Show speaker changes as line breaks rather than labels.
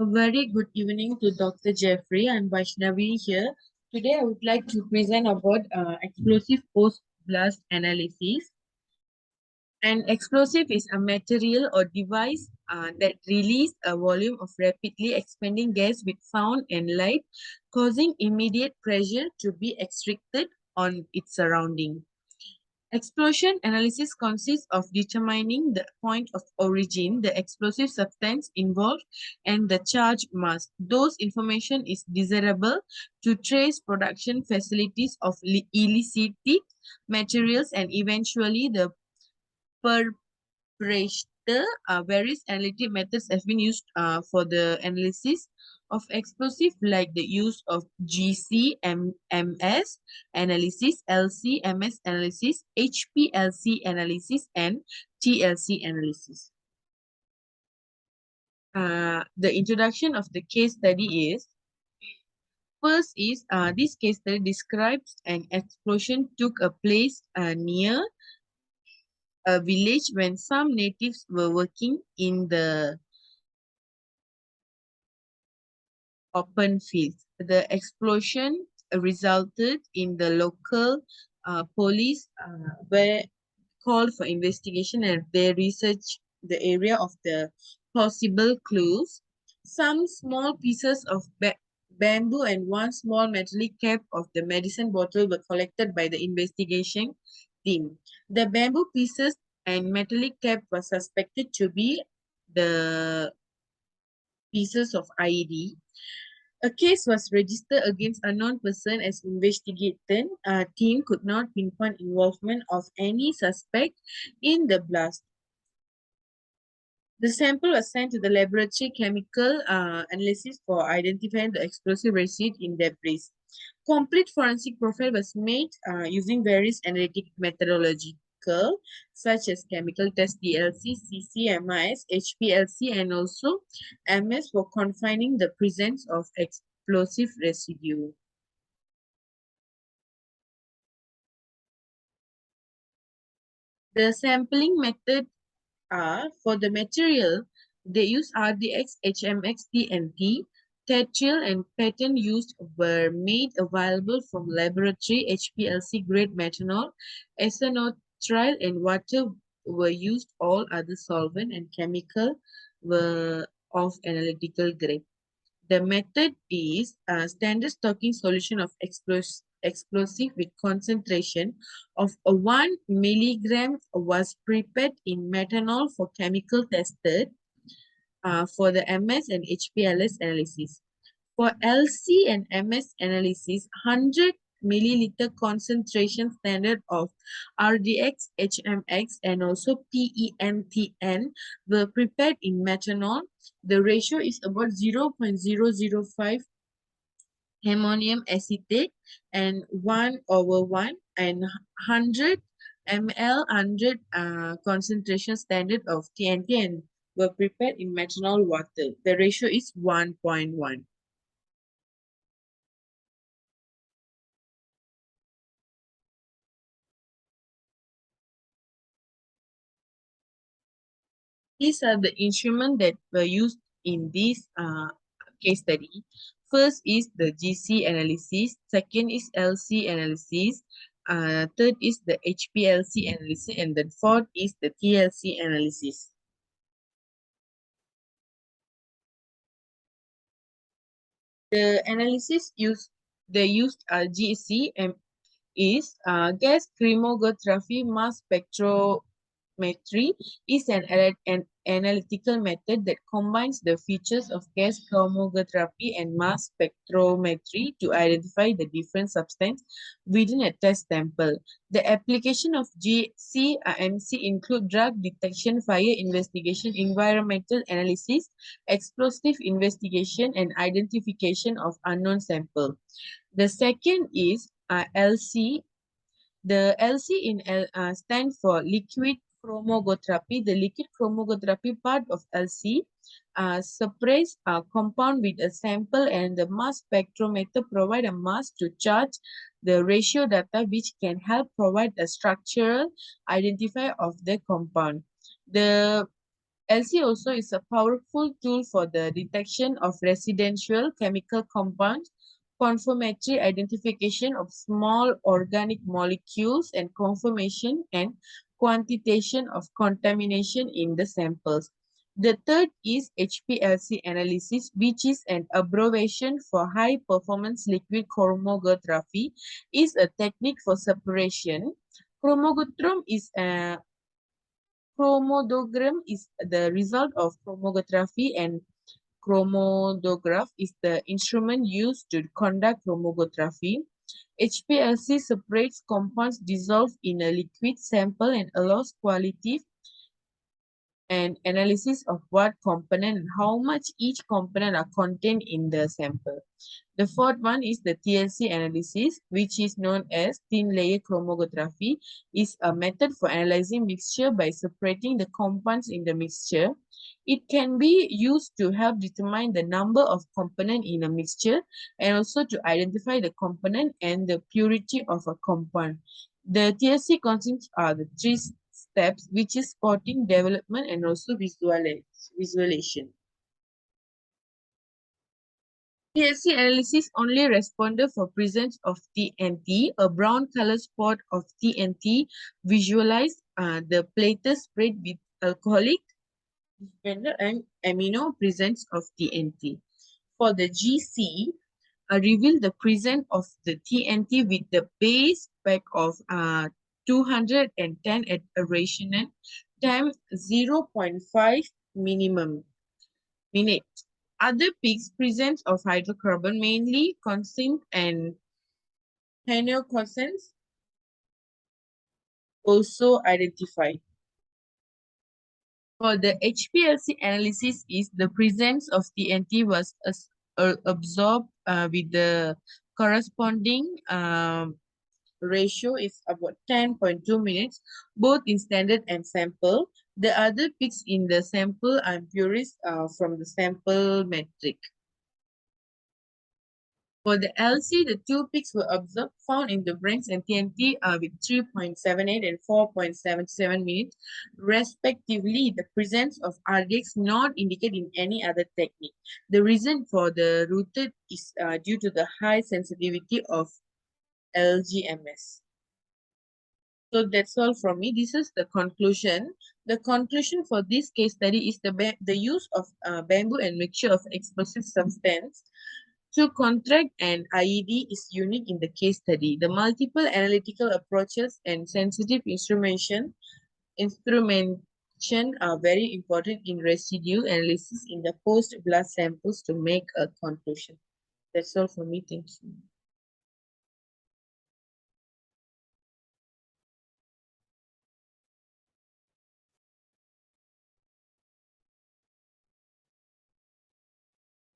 A very good evening to Dr. Jeffrey. I'm Vaishnavi here. Today, I would like to present about explosive post-blast analysis. An explosive is a material or device that release a volume of rapidly expanding gas with sound and light, causing immediate pressure to be extracted on its surrounding. Explosion analysis consists of determining the point of origin, the explosive substance involved, and the charge mass. Those information is desirable to trace production facilities of illicit materials and eventually the perpetrator. Various analytic methods have been used for the analysis of explosive, like the use of GCMS analysis, LCMS analysis, HPLC analysis, and TLC analysis. The introduction of the case study is, first is this case study describes an explosion took a place near a village when some natives were working in the open fields. The explosion resulted in the local police were called for investigation, and they researched the area of the possible clues. Some small pieces of bamboo and one small metallic cap of the medicine bottle were collected by the investigation team. The bamboo pieces and metallic cap were suspected to be the pieces of IED. A case was registered against a unknown person as investigating team could not pinpoint involvement of any suspect in the blast. The sample was sent to the laboratory chemical analysis for identifying the explosive residue in debris. Complete forensic profile was made using various analytic methodological, such as chemical test DLC, CCMIS, HPLC, and also MS for confining the presence of explosive residue. The sampling method for the material, they use RDX, HMX, TNT. Tetrial and patent used were made available from laboratory. HPLC grade methanol, ethanol and water were used. All other solvent and chemical were of analytical grade. The method is a standard stocking solution of explosive with concentration of 1 milligram was prepared in methanol for chemical tested for the MS and HPLS analysis. For LC and MS analysis, 100 milliliter concentration standard of RDX, HMX, and also PENTN were prepared in methanol. The ratio is about 0.005 ammonium acetate and 1/1, and 100 ml 100 concentration standard of TNT and were prepared in methanol water. The ratio is 1.1. These are the instruments that were used in this case study. First is the GC analysis, second is LC analysis, third is the HPLC analysis, and the fourth is the TLC analysis. The analysis they used GC is gas chromatography mass spectrometry is an analytical method that combines the features of gas chromatography and mass spectrometry to identify the different substance within a test sample. The application of GCMC include drug detection, fire investigation, environmental analysis, explosive investigation, and identification of unknown sample. The second is LC. The LC in stand for liquid chromatography. The liquid chromatography part of LC separates a compound with a sample, and the mass spectrometer provide a mass to charge the ratio data, which can help provide a structural identifier of the compound. The LC also is a powerful tool for the detection of residential chemical compounds, confirmatory identification of small organic molecules, and confirmation and quantitation of contamination in the samples. The third is HPLC analysis, which is an abbreviation for high performance liquid chromatography, is a technique for separation. Chromatography is a Chromatogram is the result of chromatography, and chromatograph is the instrument used to conduct chromatography. HPLC separates compounds dissolved in a liquid sample and allows qualitative and analysis of what component and how much each component are contained in the sample. The fourth one is the TLC analysis, which is known as thin layer chromatography, is a method for analyzing mixture by separating the compounds in the mixture. It can be used to help determine the number of components in a mixture and also to identify the component and the purity of a compound. The TLC concepts are the three steps, which is spotting, development, and also visualization. TLC analysis only responded for presence of TNT. A brown color spot of TNT visualized the platter spread with alcoholic suspender and amino presence of TNT. For the GC, reveal the presence of the TNT with the base spec of 210 at a ratio time 0.5 minimum minute. Other peaks presence of hydrocarbon, mainly constant and helioconsens, also identified. For the HPLC analysis is the presence of TNT was absorbed with the corresponding ratio is about 10.2 minutes, both in standard and sample. The other peaks in the sample are purest from the sample metric. For the LC, the two peaks were observed found in the brains and TNT with 3.78 and 4.77 minutes, respectively. The presence of RDX not indicated in any other technique. The reason for the rooted is due to the high sensitivity of LGMS. So that's all from me. This is the conclusion. The conclusion for this case study is the use of bamboo and mixture of explosive substance to contract an IED is unique in the case study. The multiple analytical approaches and sensitive instrumentation are very important in residue analysis in the post blood samples to make a conclusion. That's all for me. Thank you.